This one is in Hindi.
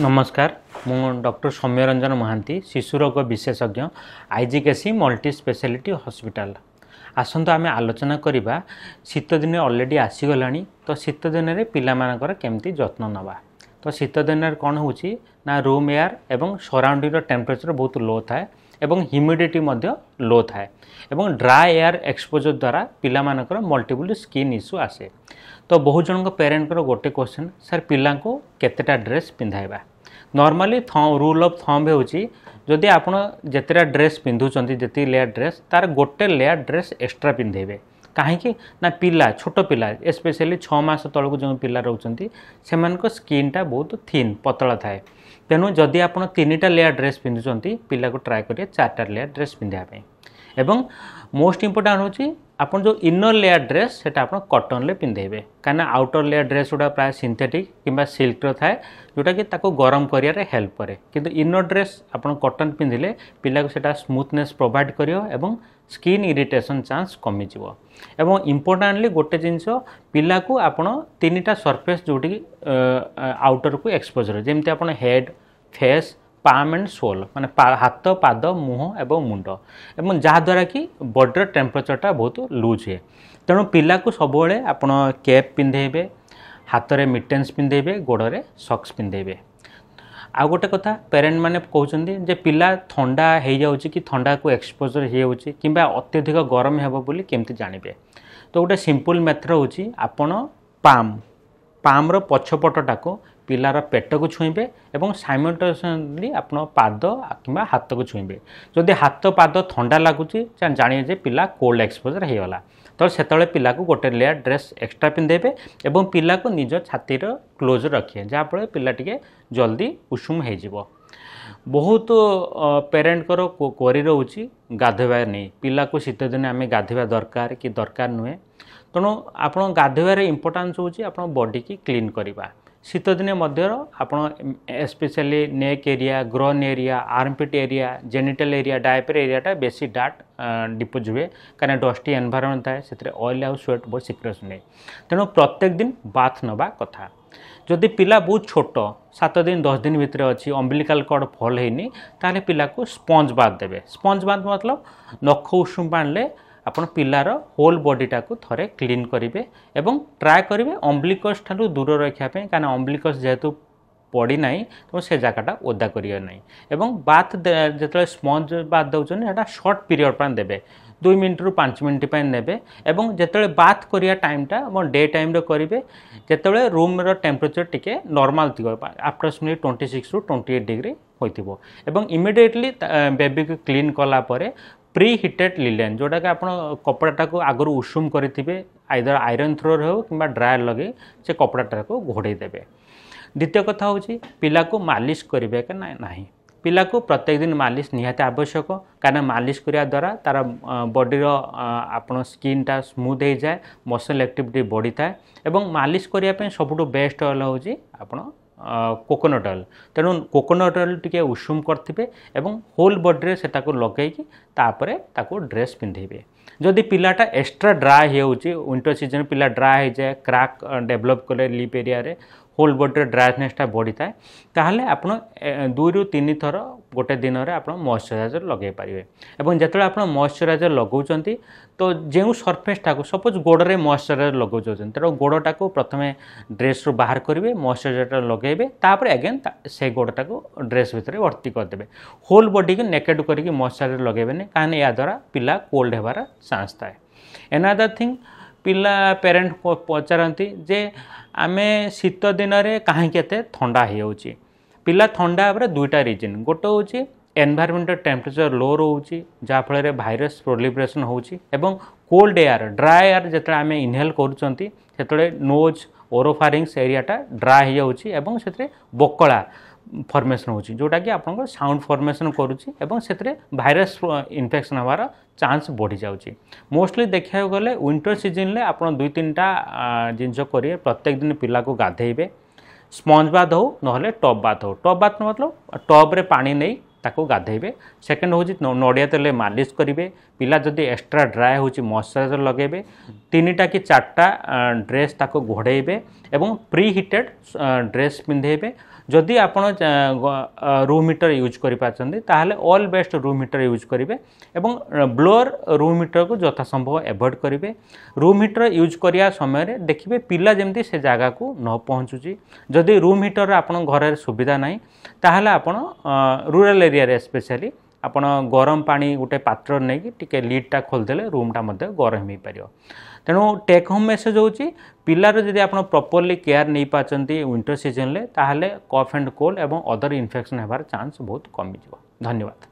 नमस्कार मु डॉक्टर सौम्यरंजन महांती शिशु रोग विशेषज्ञ आईजीकेसी मल्टी स्पेशलिटी हॉस्पिटल। आसंतु आमे आलोचना करिबा शीत दिन ऑलरेडी आसीगला तो शीत दिन रे पिला मानकर केमती जत्न नवा। तो शीत दिन कौन होची ना रूम एयर एवं सराउंडिंग टेम्परेचर बहुत लो थाए एवं ह्यूमिडिटी मध्य लो थाए एवं ड्राई एयर एक्सपोजर द्वारा पिला मानकर मल्टीपल स्किन इश्यू आसे। तो बहुत जन पेरेंट गोटे क्वेश्चन सर पिला को केतेटा ड्रेस पिंधाइबा। नॉर्मली रूल ऑफ थंब होची जदि आपण जेतेटा ड्रेस पिंधुचंती जेती लेयर ड्रेस तार गोटे लेयर ड्रेस एक्स्ट्रा पिंधेबे। कहीं ना पिला छोट पिला स्पेशली 6 मास तलक जो पिला रोचंती सेमानको स्किन टा बहुत थिन पतला थाए। तेणु जदि आपण 3टा लेयर ड्रेस पिंधुचंती पिला को ट्राई करिए 4टा लेयर ड्रेस पिंधिया पे। एवं मोस्ट इंपोर्टेंट होची आपन जो इनर लेयर ड्रेस सेटा आपन कॉटन ले पिंधेबे काना आउटर लेयर ड्रेस उडा प्राय सिंथेटिक किंबा सिल्क रो थाए जोटा कि ताको गरम करिया रे हेल्प करे। किंतु इनर ड्रेस आपन कॉटन पिंधिले पिला को सेटा स्मूथनेस प्रोवाइड करियो एवं स्किन इरिटेशन चांस कमी जिवो। एवं इंपोर्टेंटली गोटे जिंस पिला को आपन 3टा सरफेस जोटी आउटर को एक्सपोजर जेमते आपन head face palm and sole माने हाथ पाद मुह एवं मुंड एवं जहाँद्वारा कि बॉडीर टेम्परेचरटा बहुत लूज है। तेणु पिला को सबुले आपन कैप पिंधेबे हाथ में मिटेन्स पिंधेबे गोड़े सॉक्स पिंधेबे। आ गोटे कथा पेरेंट माने कहउछन्ती जे पिला ठंडा हो जाउछि कि ठंडा को एक्सपोजर हो जाउछि किंबा अत्यधिक गरम हेबो बोली केमति जानिबे। तो गोटे सिंपल मेथड होछि आपन पाम रो पछपटटा को पिलार पेट को छुईबे एवं साइमल्टेनियसली आपन पाद किंबा हाथ को छुईबे। जदि हाथ पाद ठंडा लगुच जानिए जे पिला कोल्ड एक्सपोजर हो गला तो सेतले पिला को गोटे लेयर ड्रेस एक्स्ट्रा पिंधेबे एवं पिला को निज छातीर क्लोज रखिए जहाँफल पिला टिके जल्दी उषुम हो जिवो। बहुत पेरेंट कर कोरी रोची गाधोवा नहीं पिला को शीत दिन आम गाधोवा दरकार कि दरकार नुहे। तेणु आप गाधोबार इंपोर्टान्स होची आपन बॉडी की क्लीन करवा। शीत दिन मध्यर आपन specially neck area groin area armpit area genital area diaper एरियाटा बेसी डाट डिपोज हुए कहीं डस्टी एनवायरनमेंट थाए से ऑयल आउ स्वेट बहुत सिक्रेशन नहीं। तेणु प्रत्येक दिन बाथ नवा कथा। जदि पिला बहुत छोट 7 दिन 10 दिन भितर अच्छी अम्बिलिकल कॉर्ड फॉल होनी ताले पिला को स्पंज बाथ देवे। स्पंज बाथ मतलब नख उषुम पानी आपन पिलार होल बॉडीटा को थरे क्लीन करेंगे एवं ट्राए करेंगे अम्बिलिकस ठारू दूर रखापी कहीं अम्बिलिकस जेहेतु पड़ी ना तो से जगहटा ओदा करिए ना। एवं बाथ जो स्पंज बाथ दौरान शॉर्ट पीरियड पर देवे 2 मिनट रु 5 मिनट पर नेबे एवं जिते बाथ करिया टाइमटा डे टाइम रे करेंगे जिते रूम रो टेम्परेचर टिके नॉर्मल थी अप्रोक्सीमेटली 26 रु 28 डिग्री होइथिबो। एवं इमिडिएटली बेबी को क्लीन कला परे प्री हिटेड लिलेन जोटा कि आप कपड़ाटा को आगु उषुम करेंगे आइदर आयरन थ्रोर हो कि ड्रायर लगे से कपड़ाटा को घोड़े देवे। द्वितीय कथा होची पिला को मालिश करेंगे कि ना। पिला को प्रत्येक दिन मालिश निहाती आवश्यक कारण मालिश करने द्वारा तार बॉडीर आपन स्किनटा स्मूथ हो जाए मसल एक्टिविटी बढ़ी थाए एवं मालिश करने सबुठ बेस्ट ऑयल होची आपन कोकोनट ऑयल। तेणु कोकोनट ऑयल टिके उषुम करथिबे एवं होल बॉडी से लगेकी तापरे ताको ड्रेस पिंधेबे। जदि पिलाटा एक्स्ट्रा ड्राई होउची विंटर सीजन पिला ड्राई हो जाए क्राक डेवलप करे लिप एरिया रे होल बॉडी ड्राइनेसटा बढ़ी थाए ताहले आपण 2 रु 3 थर गोटे दिन में आप मॉइस्चराइजर लगे पारे। एवं जिते आप मॉइस्चराइजर लगाउछंती तो जो सरफेसटा को सपोज गोड़े मॉइस्चराइजर लगाउछंती तेणु गोड़टा को प्रथम ड्रेस रु बाहर करेंगे मॉइस्चराइजर लगेबे तापर अगेन से गोड़टा को ड्रेस भितर भर्ती करदेवे। होल बॉडी को नेकेड करके मॉइस्चराइजर लगेबेनी कारण या द्वारा पिला कोल्ड होबार चांस थाए। एनादर थिंग पिला पेरेंट को पचारती जे आमे शीत दिन में कहीं केते ठंडा होउची। पिला ठंडा हबार 2टा रीजन गोटे होची एनवायरमेंटल टेम्परेचर लो रोची जहाँफल भाइरस प्रोलिफरेशन होची एवं कोल्ड एयर ड्राई एयर जिते आम इनहेल करुँच से नोज ओरोफारिंग्स एरियाटा ड्राई होउची एवं से बकला फॉर्मेशन होची जोटा कि आपन साउंड फॉर्मेशन करुची एवं से भाइरस इन्फेक्शन हमार चांस बढ़ी जाउची। मोस्टली देखा गले विंटर सीजन रे आपन 2-3टा जिनस करिए प्रत्येक दिन पिला को गाधेइबे स्पंज बाथ हो नहले टॉप बाथ हो। टॉप बाथ मतलब टॉप रे पानी नहीं ताको गाधेइबे। सेकेंड होची नड़िया तेल मालिश करेंगे। पिला जदि एक्स्ट्रा ड्राए होची मॉइस्चराइजर लगेबे 3टा कि 4टा ड्रेस ताको घोड़ेबे एवं प्री हिटेड ड्रेस पिंधेबे जदि आपण रूम हीटर यूज करें all best room heater use करेंगे एवं ब्लोअर रूम हीटर को यथा संभव एवॉइड करेंगे। रूम हीटर यूज करिया समय देखिए पिला जमती से जगह को न पहुँचुची। जदि रूम हीटर आपण घर सुविधा ना ताहले आपण रूरल एरिया स्पेशली आपण गरम पानी गोटे पात्र नहीं टिके लीडटा खोलदेले रूमटा मध्य गरम हो पार। तेणु टेक होम मेसेज होची पिलार जदि आपण प्रॉपर्ली केयर नहीं पाचंती विंटर सीजन ले ताहले कफ एंड कोल्ड एवं अदर इन्फेक्शन होबार चांस बहुत कमी। धन्यवाद।